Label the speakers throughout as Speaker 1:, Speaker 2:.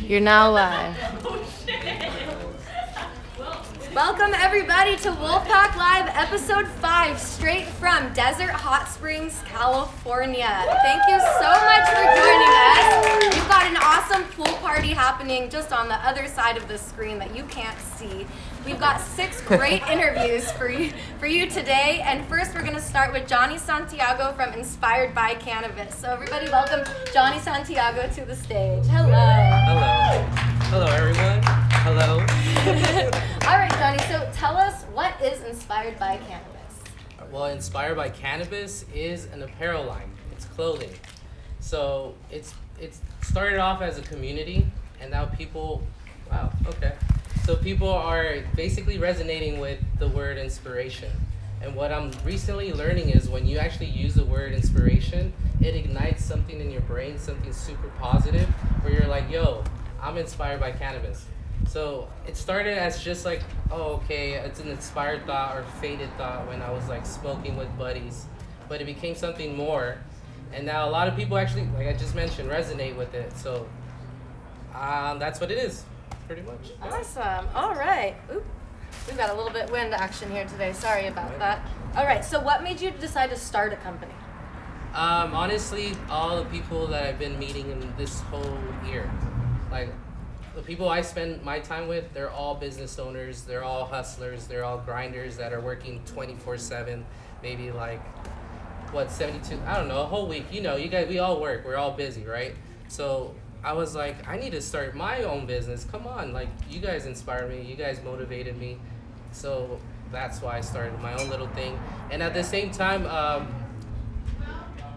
Speaker 1: You're now live. Welcome everybody to w0lfpack Live episode 5, straight from Desert Hot Springs, California. Thank you so much for joining us. We've got an awesome pool party happening just on the other side of the screen that you can't see. We've got 6 great interviews for you today, and first we're going to start with Johnny Santiago from Inspired by Cannabis. So everybody welcome Johnny Santiago to the stage. Hello.
Speaker 2: Hello. Hello everyone. Hello.
Speaker 1: All right, Johnny, so tell us, what is Inspired by Cannabis?
Speaker 2: Well, Inspired by Cannabis is an apparel line. It's clothing. So it's started off as a community, and now people are basically resonating with the word inspiration. And what I'm recently learning is when you actually use the word inspiration, it ignites something in your brain, something super positive, where you're like, yo, I'm inspired by cannabis. So it started as just like, oh, okay, it's an inspired thought or faded thought when I was like smoking with buddies, but it became something more. And now a lot of people actually, like I just mentioned, resonate with it. So that's what it is, pretty much. Yeah.
Speaker 1: Awesome. All right. Oop. We've got a little bit wind action here today. Sorry about that. All right. So what made you decide to start a company?
Speaker 2: Honestly, all the people that I've been meeting in this whole year, like the people I spend my time with, they're all business owners, they're all hustlers, they're all grinders that are working 24/7, maybe like, 72, I don't know, a whole week. You know, you guys, we all work, we're all busy, right? So I was like, I need to start my own business. Come on, like, you guys inspired me, you guys motivated me. So that's why I started my own little thing. And at the same time,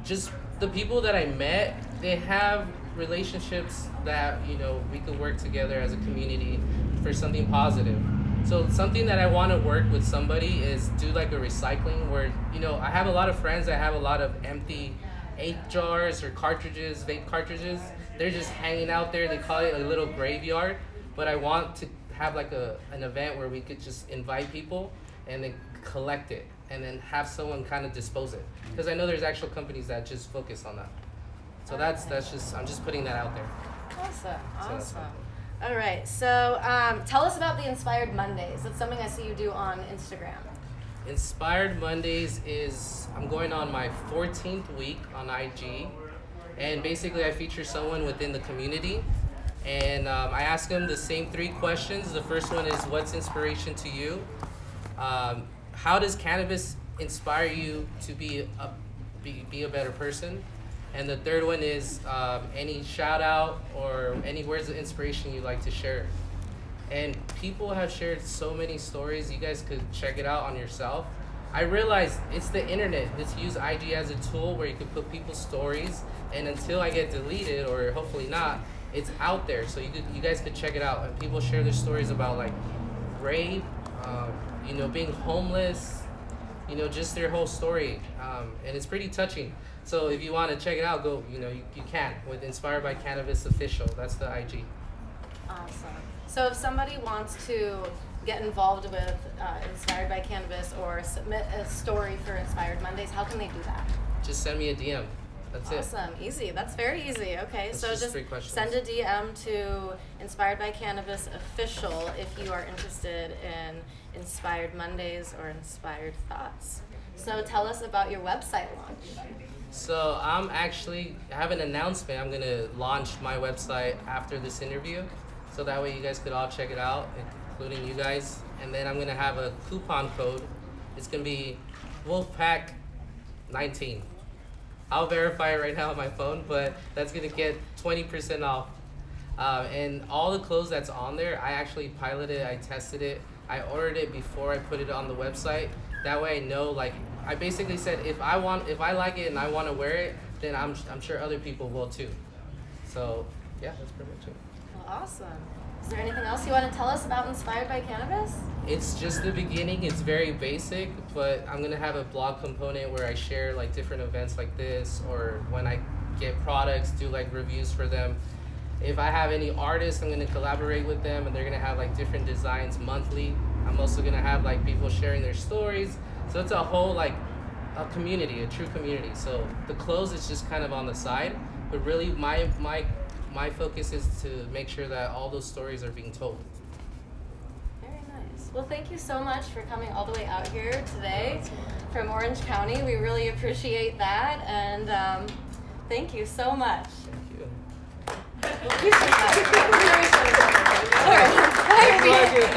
Speaker 2: just the people that I met, they have relationships that, you know, we could work together as a community for something positive. So something that I want to work with somebody is do like a recycling where, you know, I have a lot of friends that have a lot of empty vape jars or cartridges, vape cartridges. They're just hanging out there. They call it a little graveyard. But I want to have like an event where we could just invite people and then collect it and then have someone kind of dispose it. Because I know there's actual companies that just focus on that. So that's just, I'm just putting that out there.
Speaker 1: Awesome. All right, so tell us about the Inspired Mondays. That's something I see you do on Instagram.
Speaker 2: Inspired Mondays is, I'm going on my 14th week on IG, and basically I feature someone within the community, and I ask them the same 3 questions. The first one is, what's inspiration to you? How does cannabis inspire you to be a better person? And the third one is any shout out or any words of inspiration you'd like to share. And people have shared so many stories. You guys could check it out on yourself. I realize it's the internet. Let's use IG as a tool where you can put people's stories, and until I get deleted, or hopefully not, it's out there. So you guys could check it out. And people share their stories about like rape, you know, being homeless, you know, just their whole story. And it's pretty touching. So if you want to check it out, go, you know, you can with Inspired by Cannabis Official. That's the IG.
Speaker 1: Awesome. So if somebody wants to get involved with Inspired by Cannabis or submit a story for Inspired Mondays, how can they do that?
Speaker 2: Just send me a DM. That's it.
Speaker 1: Awesome. Easy. That's very easy. Okay,
Speaker 2: That's
Speaker 1: so just
Speaker 2: 3 questions.
Speaker 1: send a DM to Inspired by Cannabis Official if you are interested in Inspired Mondays or Inspired Thoughts. So tell us about your website launch.
Speaker 2: So I have an announcement. I'm going to launch my website after this interview. So that way you guys could all check it out, including you guys. And then I'm going to have a coupon code. It's going to be w0lfpack 19. I'll verify it right now on my phone, but that's going to get 20% off. And all the clothes that's on there, I actually piloted, I tested it. I ordered it before I put it on the website. That way I know, like, I basically said if I like it and I want to wear it, then I'm sure other people will too. So yeah, that's pretty much it.
Speaker 1: Well, awesome. Is there anything else you want to tell us about Inspired by Cannabis?
Speaker 2: It's just the beginning. It's very basic, but I'm gonna have a blog component where I share like different events like this, or when I get products, do like reviews for them. If I have any artists, I'm gonna collaborate with them, and they're gonna have like different designs monthly. I'm also gonna have like people sharing their stories. So it's a whole like a community, a true community. So the clothes is just kind of on the side, but really my my focus is to make sure that all those stories are being told.
Speaker 1: Very nice. Well, thank you so much for coming all the way out here today from Orange County. We really appreciate that, and thank you so much.
Speaker 2: Thank you.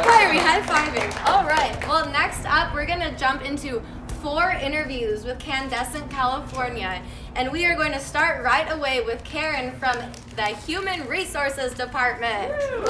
Speaker 1: Why are we high-fiving? All right. Well, next up, we're going to jump into 4 interviews with Canndescent, California. And we are going to start right away with Karin from the Human Resources Department.
Speaker 3: All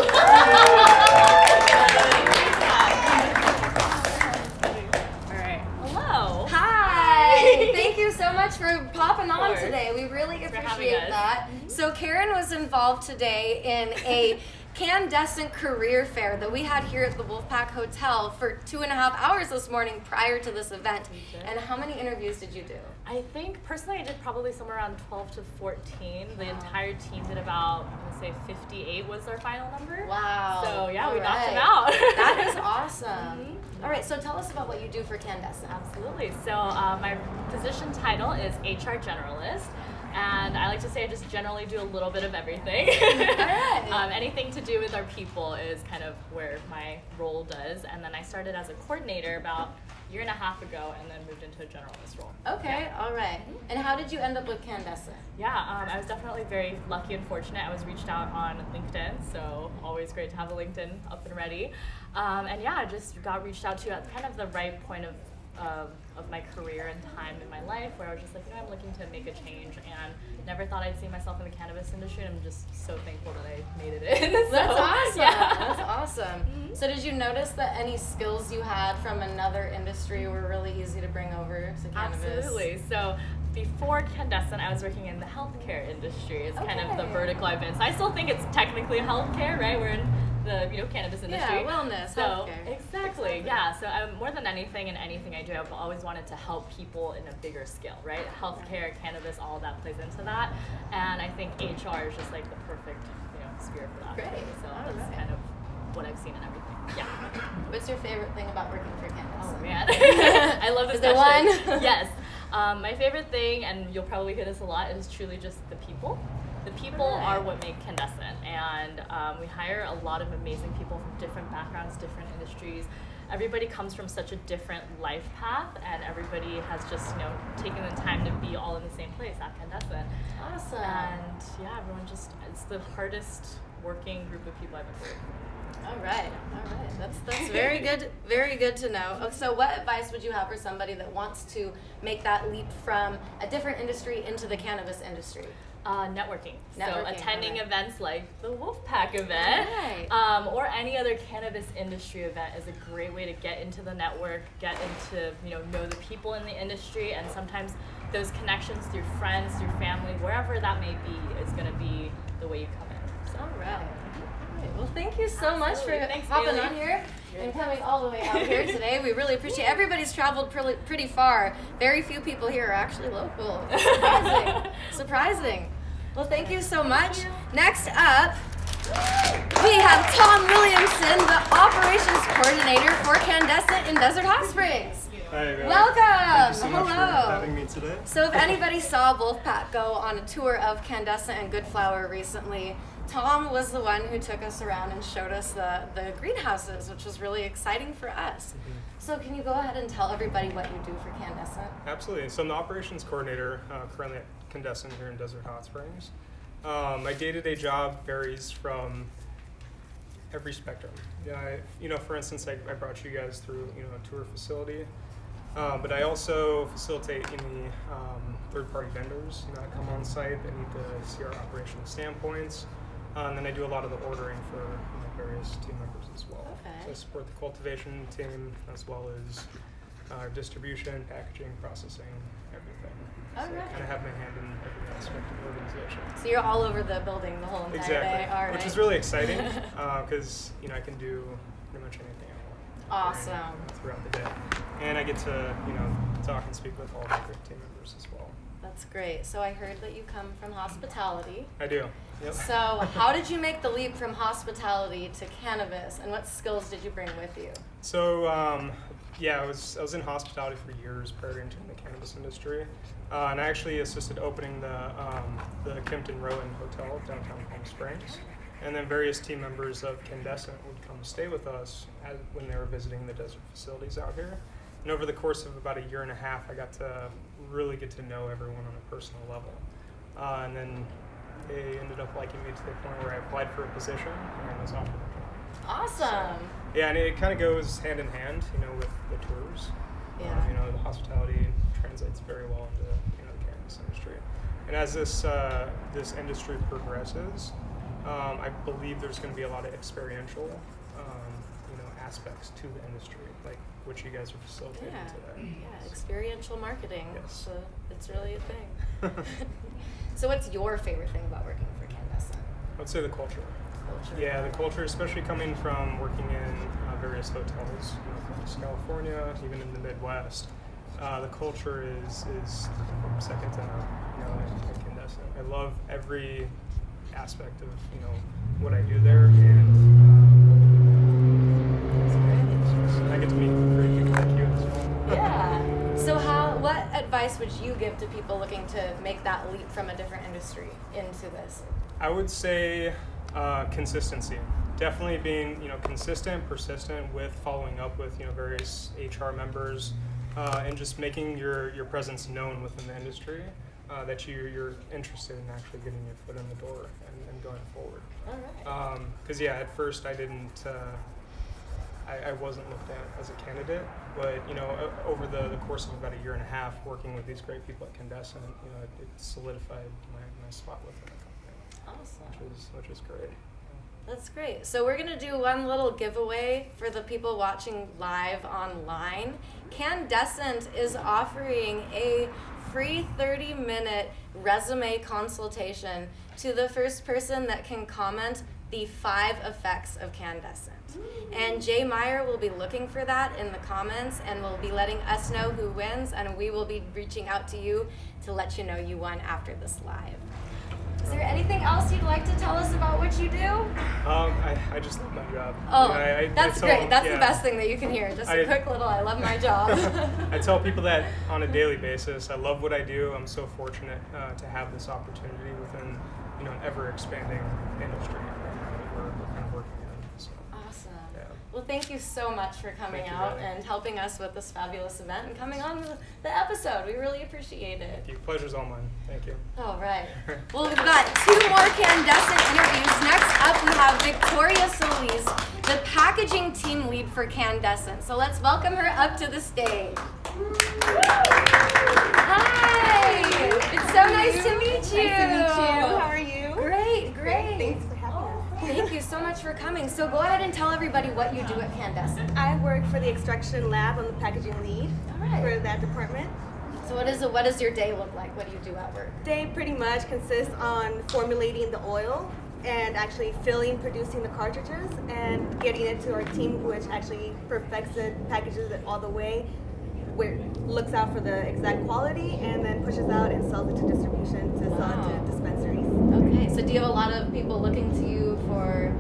Speaker 3: right. Hello.
Speaker 1: Hi. Thank you so much for popping on
Speaker 3: course.
Speaker 1: today. We really
Speaker 3: Thanks for
Speaker 1: appreciate
Speaker 3: having us.
Speaker 1: that. So Karin was involved today in a Canndescent career fair that we had here at the Wolfpack Hotel for 2.5 hours this morning prior to this event. And how many interviews did you do?
Speaker 3: I think personally I did probably somewhere around 12 to 14. The entire team did about, I'm going to say 58 was our final number.
Speaker 1: Wow.
Speaker 3: So yeah,
Speaker 1: All
Speaker 3: we knocked
Speaker 1: right.
Speaker 3: them out.
Speaker 1: That is awesome. All right, so tell us about what you do for Canndescent.
Speaker 3: Absolutely. So my position title is HR Generalist. And I like to say I just generally do a little bit of everything.
Speaker 1: Alright.
Speaker 3: Anything to do with our people is kind of where my role does. And then I started as a coordinator about a 1.5 years ago and then moved into a generalist role.
Speaker 1: Okay, all right. And how did you end up with Canndescent?
Speaker 3: Yeah, I was definitely very lucky and fortunate. I was reached out on LinkedIn, so always great to have a LinkedIn up and ready. And yeah, I just got reached out to at kind of the right point of my career and time in my life where I was just like, I'm looking to make a change and never thought I'd see myself in the cannabis industry, and I'm just so thankful that I made it in.
Speaker 1: That's awesome.
Speaker 3: Yeah.
Speaker 1: That's awesome. So did you notice that any skills you had from another industry were really easy to bring over to cannabis?
Speaker 3: Absolutely. So before Canndescent, I was working in the healthcare industry. It's kind of the vertical I've been. So I still think it's technically healthcare, right? We're in the cannabis industry.
Speaker 1: Yeah, wellness,
Speaker 3: so,
Speaker 1: healthcare.
Speaker 3: Exactly, yeah. So more than anything in anything I do, I've always wanted to help people in a bigger scale, right? Healthcare, cannabis, all of that plays into that. And I think HR is just like the perfect sphere for that.
Speaker 1: Great.
Speaker 3: So
Speaker 1: All
Speaker 3: that's
Speaker 1: right.
Speaker 3: kind of what I've seen in everything. Yeah.
Speaker 1: What's your favorite thing about working for Cannabis?
Speaker 3: Oh man, I love this
Speaker 1: Is there
Speaker 3: question.
Speaker 1: one?
Speaker 3: Yes. My favorite thing, and you'll probably hear this a lot, is truly just the people. The people are what make Canndescent, and we hire a lot of amazing people from different backgrounds, different industries. Everybody comes from such a different life path, and everybody has just taken the time to be all in the same place at Canndescent.
Speaker 1: Awesome.
Speaker 3: And yeah, everyone it's the hardest working group of people I've ever worked with.
Speaker 1: All right. That's very good to know. So what advice would you have for somebody that wants to make that leap from a different industry into the cannabis industry?
Speaker 3: Networking. So
Speaker 1: Networking,
Speaker 3: attending
Speaker 1: alright.
Speaker 3: events like the Wolfpack event,
Speaker 1: Alright.
Speaker 3: or any other cannabis industry event is a great way to get into the network, get into know the people in the industry, and sometimes those connections through friends, through family, wherever that may be, is going to be the way you come in. So,
Speaker 1: All right. Well, thank you so much for
Speaker 3: Thanks,
Speaker 1: hopping
Speaker 3: Bailey.
Speaker 1: on here and coming all the way out here today. We really appreciate it. Everybody's traveled pretty far. Very few people here are actually local. Surprising. Well, thank you so much. Next up, we have Tom Williamson, the operations coordinator for Canndescent in Desert Hot Springs.
Speaker 4: Hi guys.
Speaker 1: Welcome.
Speaker 4: Thank you so much for
Speaker 1: Hello.
Speaker 4: having me today.
Speaker 1: So if anybody saw Wolfpack go on a tour of Canndescent and Good Flower recently, Tom was the one who took us around and showed us the greenhouses, which was really exciting for us. So can you go ahead and tell everybody what you do for Canndescent?
Speaker 4: Absolutely. So I'm the operations coordinator currently at Canndescent here in Desert Hot Springs. My day-to-day job varies from every spectrum. For instance, I brought you guys through a tour facility, but I also facilitate any third-party vendors that come on site that need to see our operational standpoints. And then I do a lot of the ordering for various team members as well.
Speaker 1: Okay.
Speaker 4: So I support the cultivation team as well as distribution, packaging, processing, everything.
Speaker 1: All
Speaker 4: So
Speaker 1: right.
Speaker 4: I kind of have my hand in every aspect of the organization.
Speaker 1: So you're all over the building the whole entire day. All right.
Speaker 4: Which is really exciting because I can do pretty much anything I want.
Speaker 1: Awesome.
Speaker 4: Throughout the day, and I get to talk and speak with all the other team members as well.
Speaker 1: That's great. So I heard that you come from hospitality.
Speaker 4: I do. Yep.
Speaker 1: So how did you make the leap from hospitality to cannabis, and what skills did you bring with you?
Speaker 4: So Yeah, I was in hospitality for years prior to entering the cannabis industry, and I actually assisted opening the Kimpton Rowan Hotel downtown Palm Springs, and then various team members of Canndescent would come stay with us when they were visiting the desert facilities out here. And over the course of about a year and a half, I got to really get to know everyone on a personal level, and then they ended up liking me to the point where I applied for a position and was offered a job.
Speaker 1: Awesome.
Speaker 4: Yeah, and it kind of goes hand in hand, with the tours.
Speaker 1: Yeah.
Speaker 4: The hospitality translates very well into the cannabis industry. And as this industry progresses, I believe there's going to be a lot of experiential, aspects to the industry, like what you guys are facilitating today.
Speaker 1: Yeah, experiential marketing.
Speaker 4: Yes.
Speaker 1: It's really a thing. So what's your favorite thing about working for Cannddescent?
Speaker 4: I would say the culture.
Speaker 1: Culture.
Speaker 4: Yeah, the culture, especially coming from working in various hotels across California, even in the Midwest. The culture is second to none. At Cannddescent. I love every aspect of what I do there, and I get to meet great people like you as well.
Speaker 1: Yeah. So what advice would you give to people looking to make that leap from a different industry into this?
Speaker 4: I would say consistency. Definitely being consistent, persistent with following up with various HR members, and just making your presence known within the industry, that you're interested in actually getting your foot in the door and going forward.
Speaker 1: All right.
Speaker 4: Because at first I didn't. I wasn't looked at as a candidate, but over the course of about a year and a half working with these great people at Canndescent, it solidified my spot within the company.
Speaker 1: Awesome.
Speaker 4: Which is great.
Speaker 1: That's great. So we're going to do one little giveaway for the people watching live online. Canndescent is offering a free 30-minute resume consultation to the first person that can comment the 5 effects of Canndescent. And Jay Meyer will be looking for that in the comments and will be letting us know who wins, and we will be reaching out to you to let you know you won after this live. Is there anything else you'd like to tell us about what you do?
Speaker 4: I just love my job.
Speaker 1: Oh,
Speaker 4: that's
Speaker 1: great. That's the best thing that you can hear. Just a quick little, I love my job.
Speaker 4: I tell people that on a daily basis. I love what I do. I'm so fortunate to have this opportunity within an ever-expanding industry that we're kind of working in. So.
Speaker 1: Awesome.
Speaker 4: Yeah.
Speaker 1: Well, thank you so much for coming out and helping us with this fabulous event and coming on the episode. We really appreciate it.
Speaker 4: Thank you. Pleasure's all mine. Thank you.
Speaker 1: All right. Well, we've got 2 more Canndescent interviews. Next up, we have Victoria Soliz, the packaging team lead for Canndescent. So let's welcome her up to the stage. Hi. It's so nice to meet you.
Speaker 5: Nice to meet you. How are you?
Speaker 1: Great, great.
Speaker 5: Thanks for having us.
Speaker 1: Thank you so much for coming. So go ahead and tell everybody what you do at Canndescent.
Speaker 5: I work for the extraction lab. I'm the packaging lead for that department.
Speaker 1: So what does your day look like? What do you do at work?
Speaker 5: Day pretty much consists on formulating the oil and actually producing the cartridges and getting it to our team, which actually perfects it, packages it all the way, where looks out for the exact quality and then pushes out and sells it to distribution to sell it to dispensaries.
Speaker 1: Okay, so do you have a lot of people looking to you for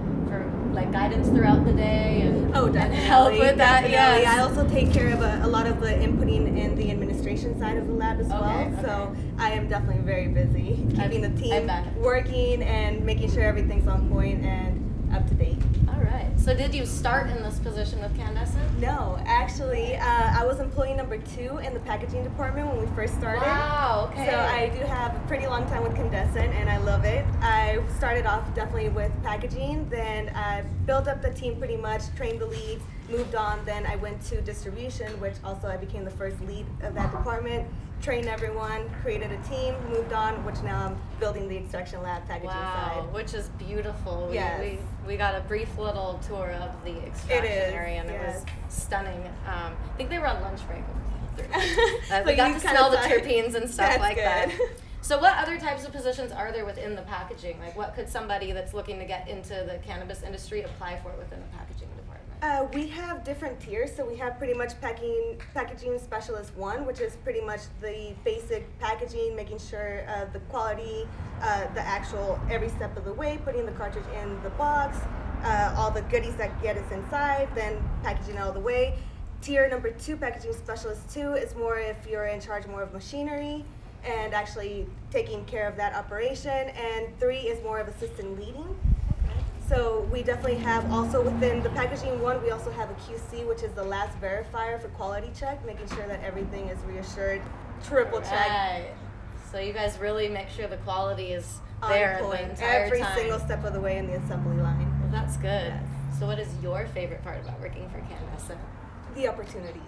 Speaker 1: like guidance throughout the day and
Speaker 5: definitely,
Speaker 1: help with that?
Speaker 5: Yes. I also take care of a lot of the inputting in the administration side of the lab as well. So I am definitely very busy keeping the team working and making sure everything's on point and up to date.
Speaker 1: All right. So did you start in this position with Canndescent?
Speaker 5: No, actually, I was employee number 2 in the packaging department when we first started.
Speaker 1: Wow, okay.
Speaker 5: So I do have a pretty long time with Canndescent, and I love it. I started off definitely with packaging, then I built up the team pretty much, trained the leads, moved on, then I went to distribution, which also I became the first lead of that department, trained everyone, created a team, moved on, which now I'm building the extraction lab packaging side.
Speaker 1: Which is beautiful.
Speaker 5: Yes.
Speaker 1: We got a brief little tour of the extraction area, and it was stunning. I think they were on lunch break. We got to smell the terpenes and stuff like that. So what other types of positions are there within the packaging? Like what could somebody that's looking to get into the cannabis industry apply for within the packaging department?
Speaker 5: We have different tiers, so we have pretty much packaging specialist 1, which is pretty much the basic packaging, making sure the quality, the actual every step of the way, putting the cartridge in the box, all the goodies that get us inside, then packaging all the way. Tier number 2, packaging specialist 2, is more if you're in charge more of machinery and actually taking care of that operation. And 3 is more of assistant leading. So we definitely have also within the packaging 1, we also have a QC, which is the last verifier for quality check, making sure that everything is reassured, triple check.
Speaker 1: Right. So you guys really make sure the quality is
Speaker 5: On
Speaker 1: there
Speaker 5: point,
Speaker 1: the entire
Speaker 5: every
Speaker 1: time.
Speaker 5: single step of the way in the assembly line.
Speaker 1: Well, that's good.
Speaker 5: Yes.
Speaker 1: So what is your favorite part about working for Canndescent?
Speaker 5: The opportunities,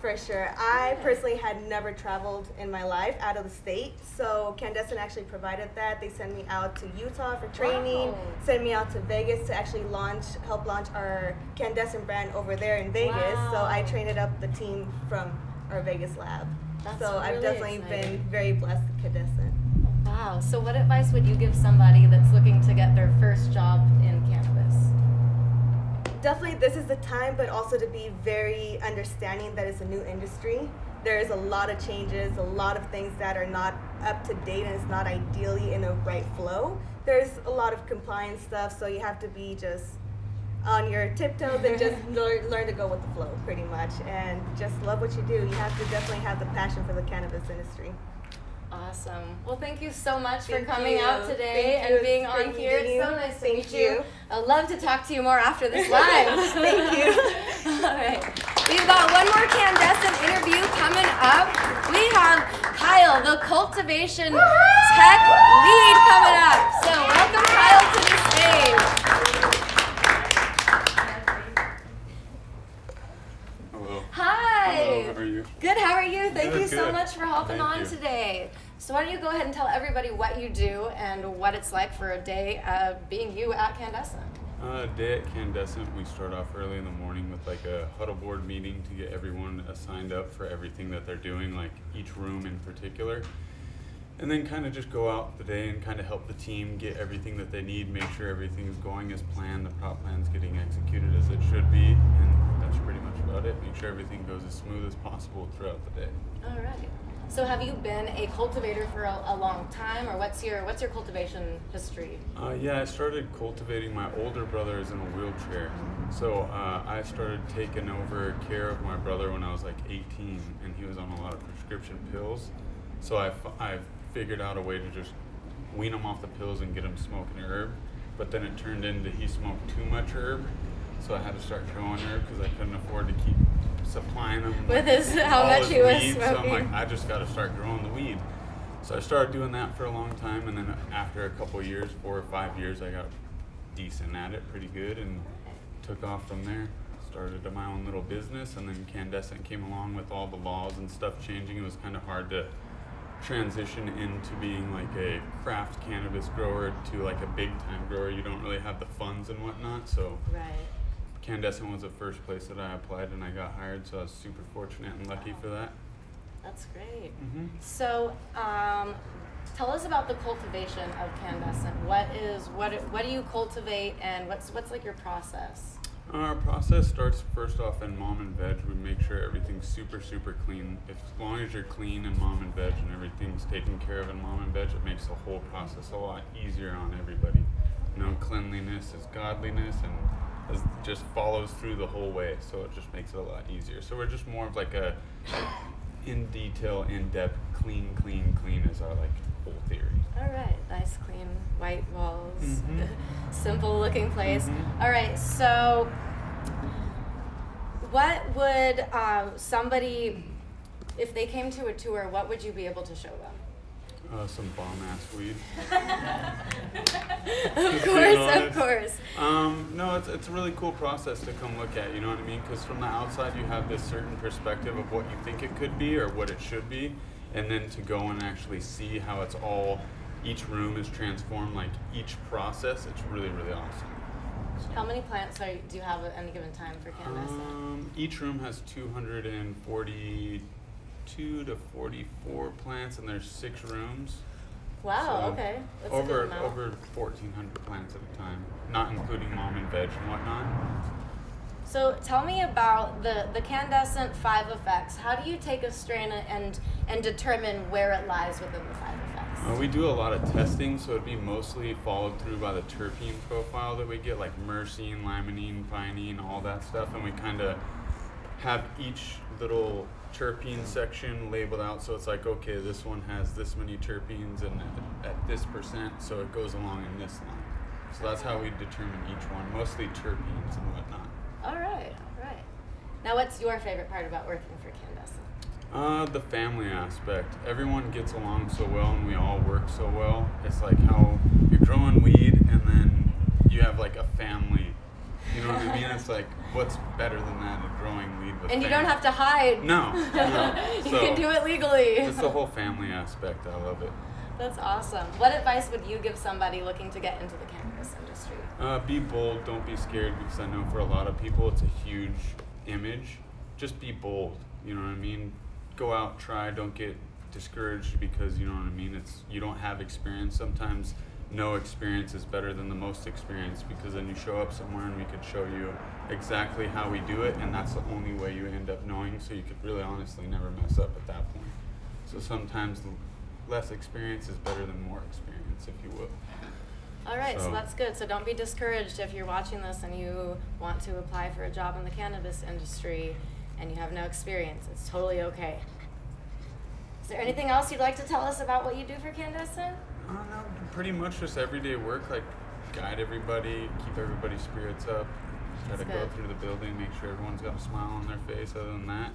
Speaker 5: for sure. I personally had never traveled in my life out of the state, so Canndescent actually provided that. They sent me out to Utah for training,
Speaker 1: Wow.
Speaker 5: sent me out to Vegas to actually help launch our Canndescent brand over there in Vegas. So I
Speaker 1: Wow.
Speaker 5: trained up the team from our Vegas lab.
Speaker 1: That's
Speaker 5: So I've
Speaker 1: really
Speaker 5: definitely
Speaker 1: exciting.
Speaker 5: been very blessed with Canndescent.
Speaker 1: Wow. So what advice would you give somebody that's looking to get their first job in cannabis?
Speaker 5: Definitely this is the time, but also to be very understanding that it's a new industry. There's a lot of changes, a lot of things that are not up to date, and it's not ideally in a right flow. There's a lot of compliance stuff, so you have to be just on your tiptoes and just learn to go with the flow pretty much, and just love what you do. You have to definitely have the passion for the cannabis industry.
Speaker 1: Awesome. Well, thank you so much for
Speaker 5: Thank
Speaker 1: coming
Speaker 5: you.
Speaker 1: out today
Speaker 5: Thank you.
Speaker 1: and being
Speaker 5: It's
Speaker 1: on
Speaker 5: great
Speaker 1: here.
Speaker 5: meeting
Speaker 1: It's so
Speaker 5: you.
Speaker 1: nice to
Speaker 5: Thank
Speaker 1: meet
Speaker 5: you.
Speaker 1: you. I'd love to talk to you more after this live.
Speaker 5: Thank you.
Speaker 1: All right. We've got one more Canndescent interview coming up. We have Kyle, the cultivation tech lead, coming up. So welcome Kyle to the stage.
Speaker 6: Hello.
Speaker 1: Hi.
Speaker 6: Hello, how are you?
Speaker 1: Good, how are you? Thank
Speaker 6: Good,
Speaker 1: you so
Speaker 6: good.
Speaker 1: much for hopping
Speaker 6: Thank
Speaker 1: on
Speaker 6: you.
Speaker 1: today. So why don't you go ahead and tell everybody what you do and what it's like for a day being you at Canndescent.
Speaker 6: Day at Canndescent, we start off early in the morning with like a huddle board meeting to get everyone signed up for everything that they're doing, like each room in particular. And then kind of just go out the day and kind of help the team get everything that they need, make sure everything's going as planned, the prop plan's getting executed as it should be, and that's pretty much about it. Make sure everything goes as smooth as possible throughout the day.
Speaker 1: All right. So have you been a cultivator for a long time, or what's your cultivation history?
Speaker 6: Yeah, I started cultivating. My older brother is in a wheelchair, so I started taking over care of my brother when I was like 18, and he was on a lot of prescription pills. So I figured out a way to just wean him off the pills and get him smoking herb, but then it turned into he smoked too much herb, so I had to start growing herb because I couldn't afford to keep supplying him
Speaker 1: With his how
Speaker 6: all
Speaker 1: much
Speaker 6: his
Speaker 1: he was
Speaker 6: weed.
Speaker 1: smoking.
Speaker 6: So I'm like, I just got to start growing the weed. So I started doing that for a long time, and then after a couple of years, 4 or 5 years, I got decent at it, pretty good, and took off from there. Started my own little business, and then Canndescent came along with all the laws and stuff changing. It was kind of hard to transition into being like a craft cannabis grower to like a big time grower. You don't really have the funds and whatnot, so
Speaker 1: Right.
Speaker 6: Canndescent was the first place that I applied and I got hired, so I was super fortunate and lucky for that.
Speaker 1: That's great.
Speaker 6: Mm-hmm.
Speaker 1: So, tell us about the cultivation of Canndescent. What do you cultivate, and what's like your process?
Speaker 6: Our process starts first off in mom and veg. We make sure everything's super clean. As long as you're clean in mom and veg and everything's taken care of in mom and veg, it makes the whole process a lot easier on everybody. You know, cleanliness is godliness, and just follows through the whole way, so it just makes it a lot easier. So we're just more of like a in detail, in depth, clean is our like whole theory.
Speaker 1: All right, nice clean white walls,
Speaker 6: Mhm.
Speaker 1: simple looking place.
Speaker 6: Mhm.
Speaker 1: All right, so what would somebody, if they came to a tour, what would you be able to show them?
Speaker 6: Some bomb ass weed.
Speaker 1: Of course.
Speaker 6: No, it's a really cool process to come look at, you know what I mean? Because from the outside you have this certain perspective of what you think it could be or what it should be, and then to go and actually see how it's all, each room is transformed, like each process, it's really awesome. So,
Speaker 1: How many plants do you have at any given time for Canndescent?
Speaker 6: each room has 242 to 44 plants, and there's 6 rooms.
Speaker 1: Wow,
Speaker 6: So
Speaker 1: okay. That's a
Speaker 6: over
Speaker 1: good amount.
Speaker 6: over 1,400 plants at a time, not including mom and veg and whatnot.
Speaker 1: So tell me about the Canndescent 5 effects. How do you take a strain and determine where it lies within the 5 effects?
Speaker 6: We do a lot of testing, so it'd be mostly followed through by the terpene profile that we get, like myrcene, limonene, pinene, all that stuff, and we kind of have each little terpene section labeled out, so it's like, okay, this one has this many terpenes and at this %, so it goes along in this line. So that's how we determine each one, mostly terpenes and whatnot.
Speaker 1: All right. Now, what's your favorite part about working for Canndescent?
Speaker 6: The family aspect. Everyone gets along so well and we all work so well. It's like how you're growing weed and then you have like a family. You know what I mean? It's like, what's better than that than growing weed with
Speaker 1: And you
Speaker 6: family?
Speaker 1: don't have to hide.
Speaker 6: No.
Speaker 1: You
Speaker 6: So,
Speaker 1: can do it legally.
Speaker 6: it's the whole family aspect. I love it.
Speaker 1: That's awesome. What advice would you give somebody looking to get into the cannabis industry?
Speaker 6: Be bold. Don't be scared, because I know for a lot of people it's a huge image. Just be bold. You know what I mean? Go out, try. Don't get discouraged because, you know what I mean, you don't have experience. Sometimes no experience is better than the most experience, because then you show up somewhere and we could show you exactly how we do it, and that's the only way you end up knowing, so you could really honestly never mess up at that point. So sometimes less experience is better than more experience, if you will.
Speaker 1: All right, so that's good. So don't be discouraged if you're watching this and you want to apply for a job in the cannabis industry and you have no experience. It's totally okay. Is there anything else you'd like to tell us about what you do for Canndescent?
Speaker 6: I don't know, pretty much just everyday work, like guide everybody, keep everybody's spirits up, try to go through the building, make sure everyone's got a smile on their face. Other than that,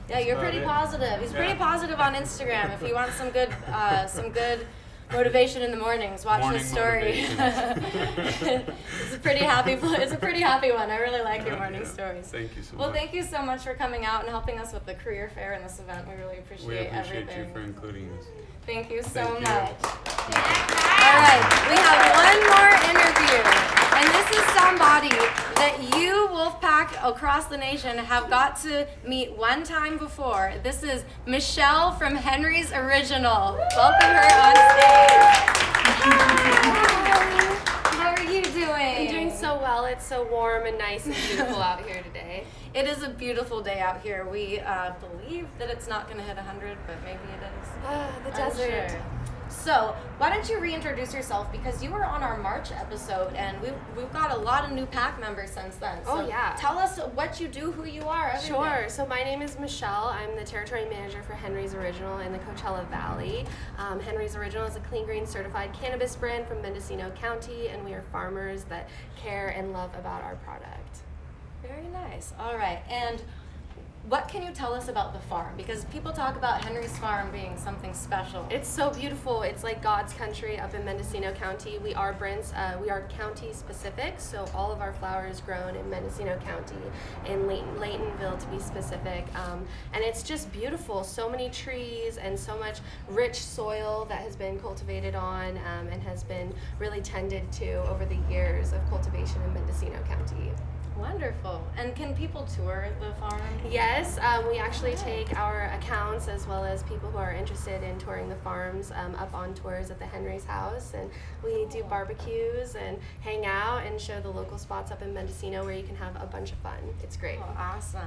Speaker 1: Yeah, you're pretty positive. He's pretty positive on Instagram. If you want some good motivation in the mornings, watch his story. It's a pretty happy one. I really like your morning stories.
Speaker 6: Thank you so much.
Speaker 1: Well, thank you so much for coming out and helping us with the career fair in this event. We really appreciate everything.
Speaker 6: We appreciate you for including us.
Speaker 1: Thank you so
Speaker 6: Thank you.
Speaker 1: much. All right, we have one more interview, and this is somebody that you, Wolfpack, across the nation have got to meet one time before. This is Michelle from Henry's Original. Welcome her on stage. Hi. How are you doing?
Speaker 7: I'm doing so well. It's so warm and nice and beautiful out here today.
Speaker 1: It is a beautiful day out here. We believe that it's not going to hit 100, but maybe it is.
Speaker 7: The desert.
Speaker 1: Sure. So, why don't you reintroduce yourself, because you were on our March episode, and we've got a lot of new pack members since then. So
Speaker 7: Oh, yeah.
Speaker 1: Tell us what you do, who you are, everything.
Speaker 7: Sure. So my name is Michelle. I'm the territory manager for Henry's Original in the Coachella Valley. Henry's Original is a clean green certified cannabis brand from Mendocino County, and we are farmers that care and love about our product.
Speaker 1: Very nice. All right. And what can you tell us about the farm? Because people talk about Henry's Farm being something special.
Speaker 7: It's so beautiful. It's like God's country up in Mendocino County. We are county specific, so all of our flower is grown in Mendocino County, in Laytonville to be specific. And it's just beautiful. So many trees and so much rich soil that has been cultivated on and has been really tended to over the years of cultivation in Mendocino County.
Speaker 1: Wonderful. And can people tour the farm?
Speaker 7: Yes, we actually take our accounts as well as people who are interested in touring the farms up on tours at the Henry's house, and we do barbecues and hang out and show the local spots up in Mendocino where you can have a bunch of fun. It's great.
Speaker 1: Oh, awesome.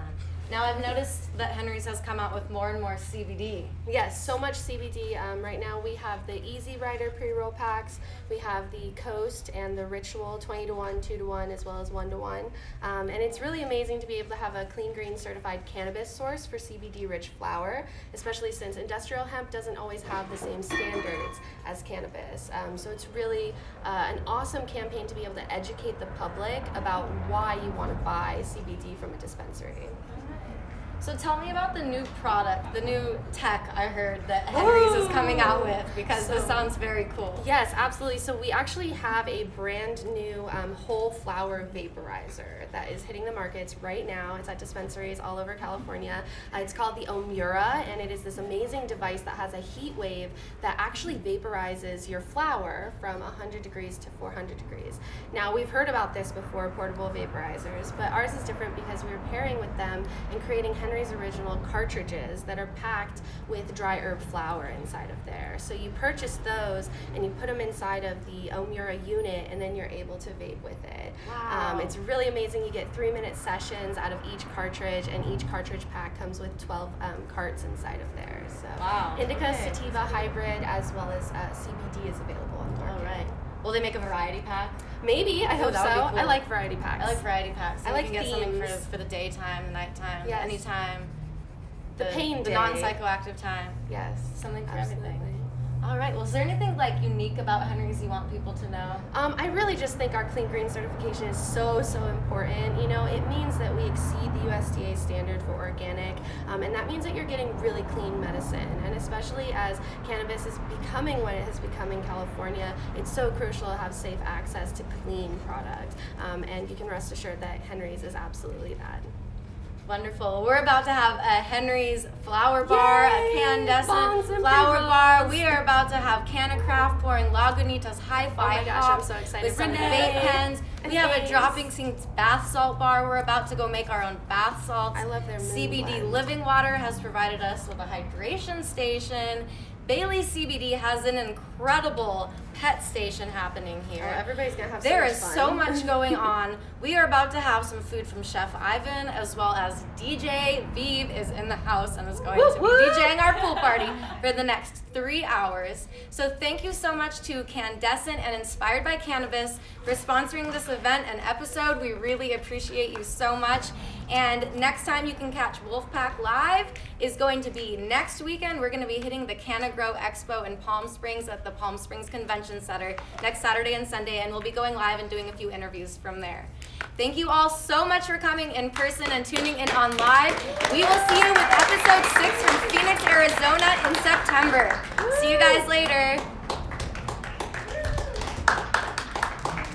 Speaker 1: Now, I've noticed that Henry's has come out with more and more CBD.
Speaker 7: Yes, so much CBD. Right now we have the Easy Rider pre-roll packs, we have the Coast and the Ritual 20-to-1, 2-to-1, as well as 1-to-1. And it's really amazing to be able to have a clean green certified cannabis source for CBD-rich flower, especially since industrial hemp doesn't always have the same standards as cannabis. So it's really an awesome campaign to be able to educate the public about why you want to buy CBD from a dispensary.
Speaker 1: So tell me about the new product, the new tech I heard that Henry's is coming out with, because this sounds very cool.
Speaker 7: Yes, absolutely. So we actually have a brand new whole flower vaporizer that is hitting the markets right now. It's at dispensaries all over California. It's called the w0lfpack, and it is this amazing device that has a heat wave that actually vaporizes your flower from 100 degrees to 400 degrees. Now, we've heard about this before, portable vaporizers, but ours is different because we're pairing with them and creating Henry's Original cartridges that are packed with dry herb flower inside of there. So you purchase those and you put them inside of the w0lfpack unit, and then you're able to vape with it.
Speaker 1: Wow.
Speaker 7: It's really amazing. You get 3-minute sessions out of each cartridge, and each cartridge pack comes with 12 carts inside of there. So
Speaker 1: Wow.
Speaker 7: indica,
Speaker 1: Okay.
Speaker 7: sativa hybrid, as well as CBD is available on the market.
Speaker 1: All right. Will they make a variety pack?
Speaker 7: Maybe, I hope so.
Speaker 1: that would be cool.
Speaker 7: I like variety packs.
Speaker 1: I like variety packs. So
Speaker 7: I
Speaker 1: you
Speaker 7: like
Speaker 1: can get something
Speaker 7: themes.
Speaker 1: for the daytime, the nighttime,
Speaker 7: Yes.
Speaker 1: anytime.
Speaker 7: The pain
Speaker 1: the
Speaker 7: day.
Speaker 1: non-psychoactive time.
Speaker 7: Yes.
Speaker 1: Something for
Speaker 7: Absolutely.
Speaker 1: everything. All right. Well, is there anything like unique about Henry's you want people to know?
Speaker 7: I really just think our clean green certification is so important. You know, it means that we exceed the USDA standard for organic, and that means that you're getting really clean medicine. And especially as cannabis is becoming what it has become in California, it's so crucial to have safe access to clean product. And you can rest assured that Henry's is absolutely that.
Speaker 1: Wonderful. We're about to have a Henry's flower bar,
Speaker 7: Yay!
Speaker 1: a Canndescent
Speaker 7: Bongs and
Speaker 1: flower
Speaker 7: pre-rolls.
Speaker 1: bar. We are about to have Canna Craft pouring Lagunitas Hi-Fi
Speaker 7: Oh my gosh, I'm
Speaker 1: hops
Speaker 7: so excited
Speaker 1: with
Speaker 7: for
Speaker 1: some
Speaker 7: this.
Speaker 1: vape pens.
Speaker 7: And
Speaker 1: We have a
Speaker 7: things.
Speaker 1: Dropping Scenes bath salt bar. We're about to go make our own bath salts.
Speaker 7: I love their moon
Speaker 1: CBD
Speaker 7: blend.
Speaker 1: Living Water has provided us with a hydration station. Bailey CBD has an incredible pet station happening here.
Speaker 7: Oh, everybody's gonna have so
Speaker 1: There
Speaker 7: much
Speaker 1: is
Speaker 7: fun.
Speaker 1: so much going on. We are about to have some food from Chef Ivan, as well as DJ Vive is in the house and is going to be DJing our pool party for the next 3 hours. So thank you so much to Canndescent and Inspired by Cannabis for sponsoring this event and episode. We really appreciate you so much. And next time you can catch Wolfpack Live is going to be next weekend. We're going to be hitting the Canna Grow Expo in Palm Springs at the Palm Springs Convention Center next Saturday and Sunday, and we'll be going live and doing a few interviews from there. Thank you all so much for coming in person and tuning in on live. We will see you with episode 6 from Phoenix, Arizona in September. See you guys later.